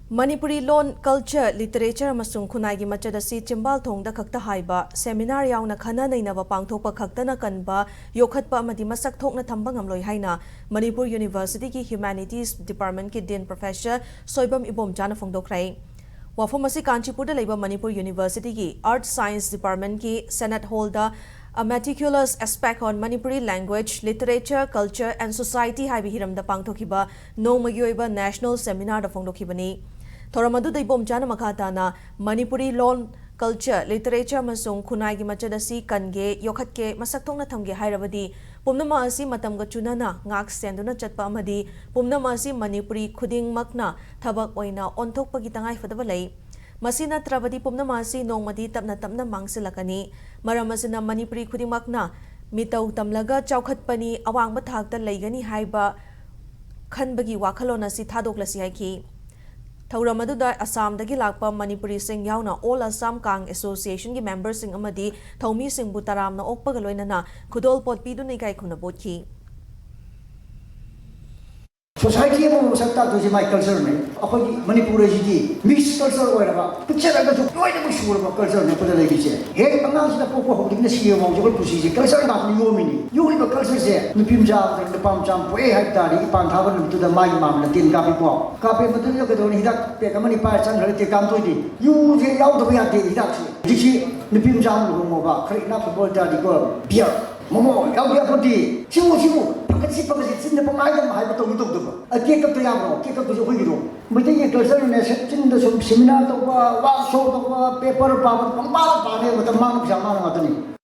Manipuri loan culture literature amasung khunai gi machadasi chimbal thongda khakta haiba seminar yauna khana nainaba pangthokpa khaktana kanba yokhatpa amadi masak thokna thamba ngamloi haina Manipur University ki Humanities Department ki Dean Professor Soibam Ibomjana phongdokrai wafamasi Kanchipur da leiba Manipur University ki Art Science Department ki Senate Hall da a meticulous aspect on Manipuri language, literature, culture and society haibi hiramda pangthokiba no magyoiba national seminar da phongdokibani Thoramadu da Ibomjana makhatana Manipuri loan culture, literature masung khunai gi machadasi kange yokhatke masakthongna thamge hairabadi pumnama asi matamga chunana ngak senduna chatpa amadi pumnama asi Manipuri khuding makna thabak oina onthokpa gi tangai fadaba lei Masina Travadi Pumna Masi Nomadi Tapna Tapna Mangsilakani, Maramasina Manipuri Kudimakna, Mitau Tamlaga, Chaukat Pani, Awang Batakta Legani Haiba, Kanbagi Wakalona Sitadok Lasiaki. Tauramaduda Assam the Gilakpa Manipuri Sing Yauna, all Assam Kang Association ki members sing Amadi, Taumi Sing Butaram na Okpagaloina, Kudol Pot Pidunikai Kunabotki. Society of Santa to my culture, Manipur is mixed culture, whatever. Picture I got to quite a sure about culture for the legacy. Here, announce the Popo of the CEO of your position, culture not Yomini. You will culture there, the Pimja and the Pam Jam, way had Tari, Pantavan to the Maimam, the Tin Capipo. Capi, but you look at only that, take a money parts and let it come to it. You get out of the reduction. This is the Pimjam, Rumova, create up a board daddy girl, Pierre. Momo, Gaudia Poti, Chimu, Pakasi, in the Pamayam, I have told you. A cake of the Yamo, cake of the Wigro. But they get a in the seminar of one sort of paper, power, with a man of Zaman.